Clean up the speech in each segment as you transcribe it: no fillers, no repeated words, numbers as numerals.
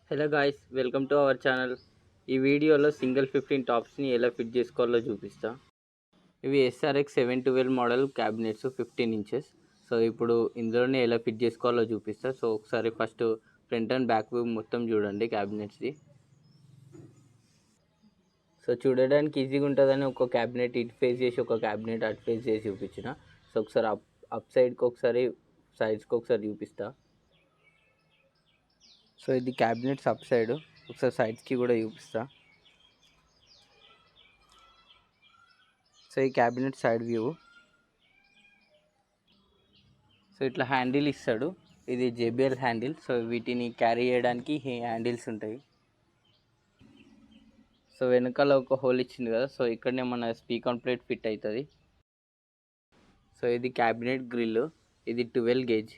Hello guys, welcome to our channel. ఈ వీడియోలో single 15 టాప్స్ని ఎలా ఫిట్ చేసుకోవాలో చూపిస్తా. ఇవి SRX 712 model cabinets 15 inches. So ఇప్పుడు ఇందులోనే ఎలా ఫిట్ చేసుకోవాలో చూపిస్తా. సో ఒకసారి first front and back view మొత్తం చూడండి క్యాబినెట్స్ది. సో చూడడానికి ఈజీగా ఉంటుందని ఒక క్యాబినెట్ ఇటు ఫేస్ చేసి ఒక క్యాబినెట్ అటు ఫేస్ చేసి చూపించిన. సో ఒకసారి అప్ సైడ్కి ఒకసారి సైడ్స్కి ఒకసారి చూపిస్తా. సో ఇది క్యాబినెట్స్ అప్ సైడ్, ఒకసారి సైడ్స్కి కూడా చూపిస్తా. సో ఈ క్యాబినెట్ సైడ్ వ్యూ. సో ఇట్లా హ్యాండిల్ ఇస్తాడు, ఇది JBL హ్యాండిల్. సో వీటిని క్యారీ చేయడానికి హ్యాండిల్స్ ఉంటాయి. సో వెనకాల ఒక హోల్ ఇచ్చింది కదా, సో ఇక్కడనే మన స్పీకర్ ప్లేట్ ఫిట్ అవుతుంది. సో ఇది క్యాబినెట్ గ్రిల్, ఇది 12 గేజ్.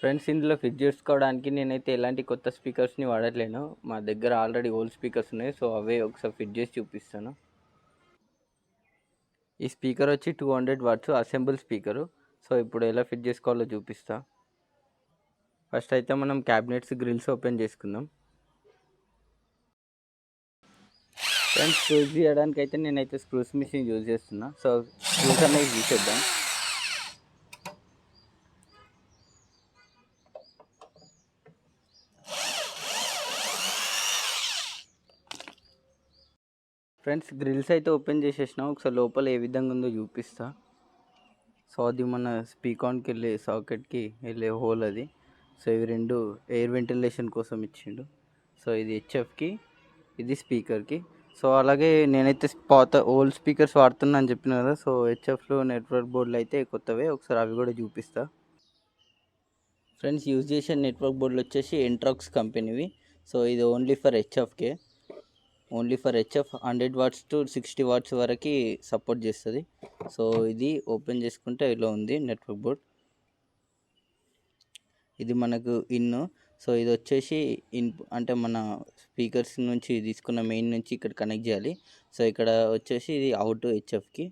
ఫ్రెండ్స్, ఇందులో ఫిట్ చేసుకోవడానికి నేనైతే ఎలాంటి కొత్త స్పీకర్స్ని వాడట్లేను. మా దగ్గర ఆల్రెడీ ఓల్డ్ స్పీకర్స్ ఉన్నాయి. సో అవే ఒకసారి ఫిట్ చేసి చూపిస్తాను. ఈ స్పీకర్ వచ్చి 200 వాట్స్ అసెంబుల్ స్పీకరు. సో ఇప్పుడు ఎలా ఫిట్ చేసుకోవాలో చూపిస్తా. ఫస్ట్ అయితే మనం క్యాబినెట్స్ గ్రిల్స్ ఓపెన్ చేసుకుందాం. ఫ్రెండ్స్, స్క్రూస్ తీయడానికి అయితే నేనైతే స్క్రూస్ మిషన్ యూజ్ చేస్తున్నా. సో స్క్రూస్ అనేది తీసేద్దాం. ఫ్రెండ్స్, గ్రిల్స్ అయితే ఓపెన్ చేసేసినా. ఒకసారి లోపల ఏ విధంగా ఉందో చూపిస్తా. సో అది మన స్పీకాన్కి వెళ్ళే సాకెట్కి వెళ్ళే హోల్ అది. సో ఇవి రెండు ఎయిర్ వెంటిలేషన్ కోసం ఇచ్చిండు. సో ఇది HFకి, ఇది స్పీకర్కి. సో అలాగే నేనైతే పాత ఓల్డ్ స్పీకర్స్ వాడుతున్నా అని చెప్పిన కదా. సో HFలో నెట్వర్క్ బోర్డులు అయితే కొత్తవే, ఒకసారి అవి కూడా చూపిస్తా. ఫ్రెండ్స్, యూజ్ చేసే నెట్వర్క్ బోర్డులు వచ్చేసి ఎంట్రాక్స్ కంపెనీవి. సో ఇది ఓన్లీ ఫర్ HFకే. Only for HF 100 watts to 60 watts వరకు సపోర్ట్ చేస్తుంది. సో ఇది ఓపెన్ చేసుకుంటే ఇలా ఉంది నెట్వర్క్ బోర్డ్. ఇది మనకు ఇన్. సో ఇది వచ్చేసి ఇన్ అంటే మన స్పీకర్స్ నుంచి తీసుకున్న మెయిన్ నుంచి ఇక్కడ కనెక్ట్ చేయాలి. సో ఇక్కడ వచ్చేసి ఇది అవుట్ HFకి.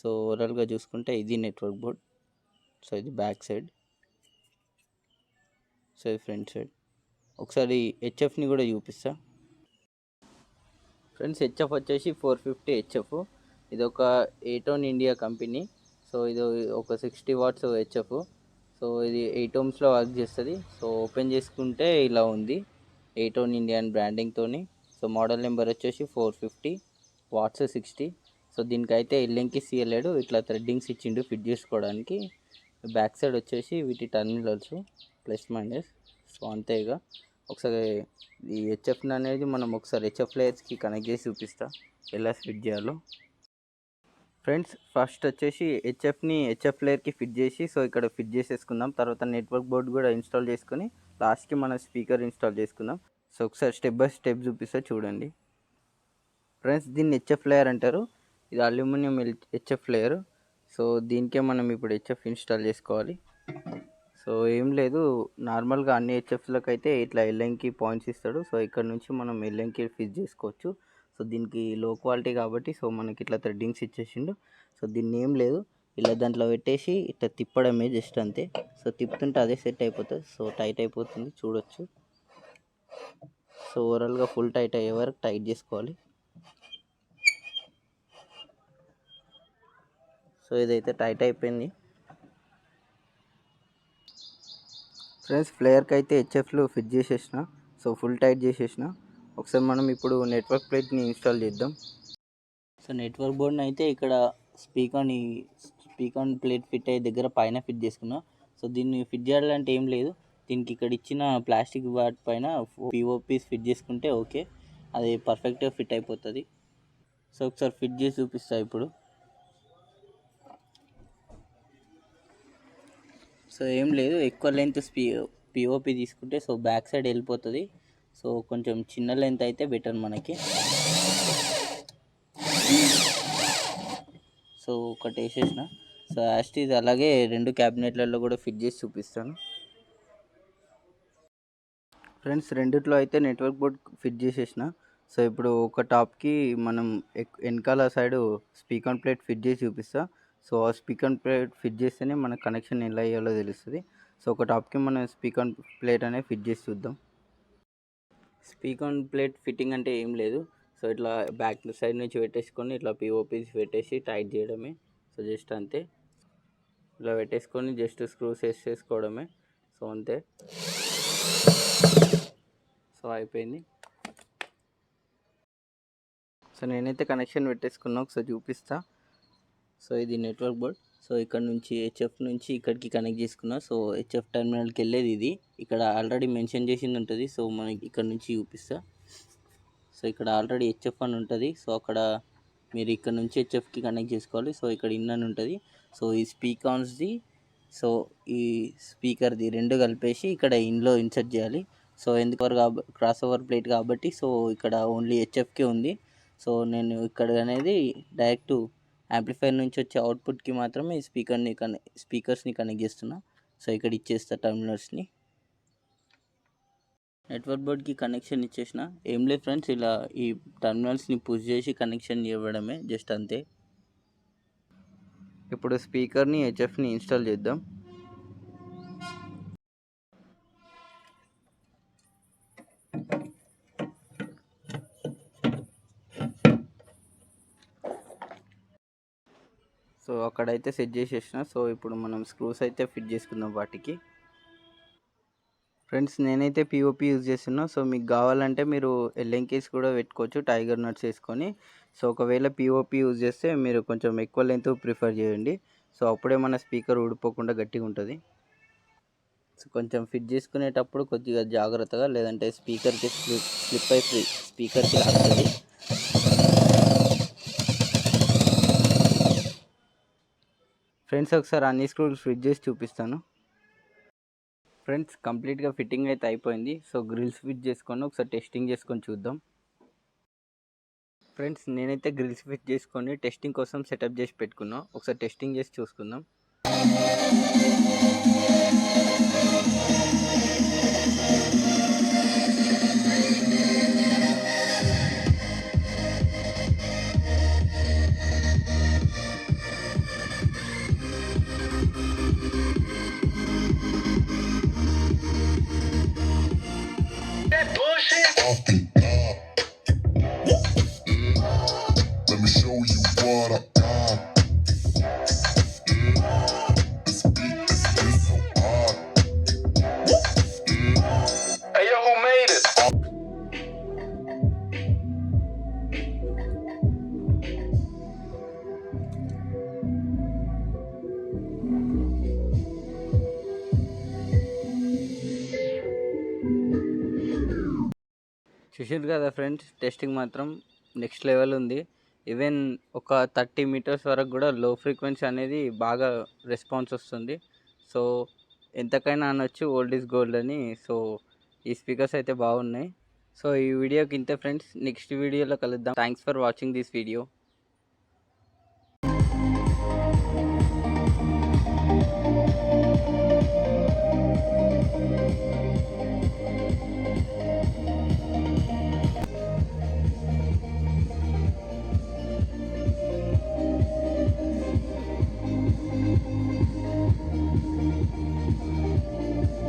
సో ఓవరాల్గా చూసుకుంటే ఇది నెట్వర్క్ బోర్డ్. సో ఇది బ్యాక్ సైడ్, సో ఇది ఫ్రంట్ సైడ్. ఒకసారి HFని కూడా చూపిస్తా. ఫ్రెండ్స్, HF వచ్చేసి 450 HF. ఇది ఒక ఏటోన్ ఇండియా కంపెనీ. సో ఇది ఒక 60 వాట్స్ HF. సో ఇది 8 ohmsలో వర్క్ చేస్తుంది. సో ఓపెన్ చేసుకుంటే ఇలా ఉంది, ఏటోన్ ఇండియన్ బ్రాండింగ్తోని. సో మోడల్ నెంబర్ వచ్చేసి 450 వాట్స్ 60. సో దీనికైతే ఎల్ఎంకి సీయలేడు, ఇట్లా థ్రెడ్డింగ్స్ ఇచ్చిండు ఫిట్ చేసుకోవడానికి. బ్యాక్ సైడ్ వచ్చేసి వీటి టర్మినల్స్ ప్లస్ మైనస్. సో అంతేగా. ఒకసారి ఈ HF అనేది మనం ఒకసారి HF లేయర్స్కి కనెక్ట్ చేసి చూపిస్తా ఎలా ఫిట్ చేయాలో. ఫ్రెండ్స్, ఫస్ట్ వచ్చేసి HFని HF లేయర్కి ఫిట్ చేసి సో ఇక్కడ ఫిట్ చేసేసుకుందాం. తర్వాత నెట్వర్క్ బోర్డ్ కూడా ఇన్స్టాల్ చేసుకొని లాస్ట్కి మన స్పీకర్ ఇన్స్టాల్ చేసుకుందాం. సో ఒకసారి స్టెప్ బై స్టెప్ చూపిస్తా చూడండి. ఫ్రెండ్స్, దీన్ని HF లేయర్ అంటారు. ఇది అల్యూమినియం HF లేయర్. సో దీనికే మనం ఇప్పుడు HF ఇన్స్టాల్ చేసుకోవాలి. సో ఏం లేదు, నార్మల్గా అన్ని HFలకు అయితే ఇట్లా ఎల్ఎంకి పాయింట్స్ ఇస్తాడు. సో ఇక్కడ నుంచి మనం ఎల్ఎంకి ఫిట్ చేసుకోవచ్చు. సో దీనికి లో క్వాలిటీ కాబట్టి సో మనకి ఇట్లా థ్రెడ్డింగ్స్ ఇచ్చేసిండు. సో దీన్ని ఏం లేదు, ఇలా దాంట్లో పెట్టేసి ఇట్లా తిప్పడమే జస్ట్ అంతే. సో తిప్పుతుంటే అదే సెట్ అయిపోతుంది. సో టైట్ అయిపోతుంది చూడొచ్చు. సో ఓవరాల్గా ఫుల్ టైట్ అయ్యే వరకు టైట్ చేసుకోవాలి. సో ఇదైతే టైట్ అయిపోయింది. ఫ్రెండ్స్, ఫ్లేయర్కి అయితే HFలు ఫిట్ చేసేసిన. సో ఫుల్ టైట్ చేసేసిన. ఒకసారి మనం ఇప్పుడు నెట్వర్క్ ప్లేట్ని ఇన్స్టాల్ చేద్దాం. సో నెట్వర్క్ బోర్డ్ని అయితే ఇక్కడ స్పీకర్ ప్లేట్ ఫిట్ అయ్యే దగ్గర పైన ఫిట్ చేసుకున్నా. సో దీన్ని ఫిట్ చేయాలంటే ఏం లేదు, దీనికి ఇక్కడ ఇచ్చిన ప్లాస్టిక్ వాట్ పైన POPs ఫిట్ చేసుకుంటే ఓకే, అది పర్ఫెక్ట్గా ఫిట్ అయిపోతుంది. సో ఒకసారి ఫిట్ చేసి చూపిస్తా ఇప్పుడు. సో ఏం లేదు, ఎక్కువ లెంత్ POP తీసుకుంటే సో బ్యాక్ సైడ్ వెళ్ళిపోతుంది. సో కొంచెం చిన్న లెంత్ అయితే బెటర్ మనకి. సో ఒకటి వేసేసిన. సో యాస్టీజ్ అలాగే రెండు క్యాబినెట్లలో కూడా ఫిట్ చేసి చూపిస్తాను. ఫ్రెండ్స్, రెండిట్లో అయితే నెట్వర్క్ బోర్డ్ ఫిట్ చేసేసిన. సో ఇప్పుడు ఒక టాప్కి మనం వెనకాల సైడ్ స్పీకర్ ప్లేట్ ఫిట్ చేసి చూపిస్తా. సో ఆ స్పీకర్ ప్లేట్ ఫిట్ చేస్తేనే మన కనెక్షన్ ఎలా అయ్యాలో తెలుస్తుంది. సో ఒక టాప్కి మనం స్పీకర్ ప్లేట్ అనేది ఫిట్ చేసి చూద్దాం. స్పీకర్ ప్లేట్ ఫిట్టింగ్ అంటే ఏం లేదు. సో ఇట్లా బ్యాక్ సైడ్ నుంచి పెట్టేసుకొని ఇట్లా పిఓపీస్ పెట్టేసి టైట్ చేయడమే. సో జస్ట్ అంతే, ఇలా పెట్టేసుకొని జస్ట్ స్క్రూస్ వేసేసుకోవడమే. సో అంతే, సో అయిపోయింది. సో నేనైతే కనెక్షన్ పెట్టేసుకున్నా, ఒకసారి చూపిస్తా. సో ఇది నెట్వర్క్ బోర్డ్. సో ఇక్కడ నుంచి హెచ్ఎఫ్ నుంచి ఇక్కడికి కనెక్ట్ చేసుకున్నా. సో హెచ్ఎఫ్ టెర్మినల్కి వెళ్ళేది ఇది. ఇక్కడ ఆల్రెడీ మెన్షన్ చేసింది ఉంటుంది. సో మనకి ఇక్కడ నుంచి చూపిస్తా. సో ఇక్కడ ఆల్రెడీ హెచ్ఎఫ్ అని ఉంటుంది. సో అక్కడ మీరు ఇక్కడ నుంచి హెచ్ఎఫ్కి కనెక్ట్ చేసుకోవాలి. సో ఇక్కడ ఇన్ అని ఉంటుంది. సో ఈ స్పీకర్స్ది, సో ఈ స్పీకర్ది రెండు కలిపేసి ఇక్కడ ఇన్లో ఇన్సర్ట్ చేయాలి. సో ఎందుకు క్రాస్ ఓవర్ ప్లేట్ కాబట్టి సో ఇక్కడ ఓన్లీ హెచ్ఎఫ్కే ఉంది. సో నేను ఇక్కడ అనేది డైరెక్ట్ యాంప్లిఫైర్ నుంచి వచ్చే అవుట్పుట్కి మాత్రమే ఈ స్పీకర్స్ని కనెక్ట్ చేస్తున్నా. సో ఇక్కడ ఇచ్చేస్తా టర్మినల్స్ని. నెట్వర్క్ బోర్డ్కి కనెక్షన్ ఇచ్చేసిన. ఏం లేదు ఫ్రెండ్స్, ఇలా ఈ టర్మినల్స్ని పుష్ చేసి కనెక్షన్ ఇవ్వడమే, జస్ట్ అంతే. ఇప్పుడు స్పీకర్ని హెచ్ఎఫ్ని ఇన్స్టాల్ చేద్దాం. సో అక్కడైతే సెట్ చేసేసిన. సో ఇప్పుడు మనం స్క్రూస్ అయితే ఫిట్ చేసుకుందాం వాటికి. ఫ్రెండ్స్ నేనైతే పిఓపి యూజ్ చేస్తున్నా. సో మీకు కావాలంటే మీరు ఎల్ఎంకేస్ కూడా పెట్టుకోవచ్చు, టైగర్ నట్స్ వేసుకొని. సో ఒకవేళ పిఓపి యూజ్ చేస్తే మీరు కొంచెం ఎక్కువ లెంత్ ప్రిఫర్ చేయండి. సో అప్పుడే మన స్పీకర్ ఊడిపోకుండా గట్టిగా ఉంటుంది. సో కొంచెం ఫిట్ చేసుకునేటప్పుడు కొద్దిగా జాగ్రత్తగా, లేదంటే స్పీకర్కి స్లిప్ అయి స్పీకర్కి లాగుతుంది. ఫ్రెండ్స్ ఒకసారి అన్ని స్క్రూస్ ఫిట్ చేసి చూపిస్తాను. ఫ్రెండ్స్ కంప్లీట్గా ఫిట్టింగ్ అయితే అయిపోయింది. సో గ్రిల్స్ ఫిట్ చేసుకొని ఒకసారి టెస్టింగ్ చేసుకొని చూద్దాం. ఫ్రెండ్స్ నేనైతే గ్రిల్స్ ఫిట్ చేసుకొని టెస్టింగ్ కోసం సెటప్ చేసి పెట్టుకున్నా. ఒకసారి టెస్టింగ్ చేసి చూసుకుందాం. Let me show you what I This beat is so hard. Hey yo, who made it? చూసారు కదా ఫ్రెండ్స్, టెస్టింగ్ మాత్రం నెక్స్ట్ లెవెల్ ఉంది. ఈవెన్ ఒక 30 మీటర్స్ వరకు కూడా లో ఫ్రీక్వెన్సీ అనేది బాగా రెస్పాన్స్ వస్తుంది. సో ఎంతకైనా అనొచ్చు, ఓల్డ్ ఈజ్ గోల్డ్ అని. సో ఈ స్పీకర్స్ అయితే బాగున్నాయి. సో ఈ వీడియోకి ఇంతే ఫ్రెండ్స్, నెక్స్ట్ వీడియోలో కలుద్దాం. Thanks for watching this video.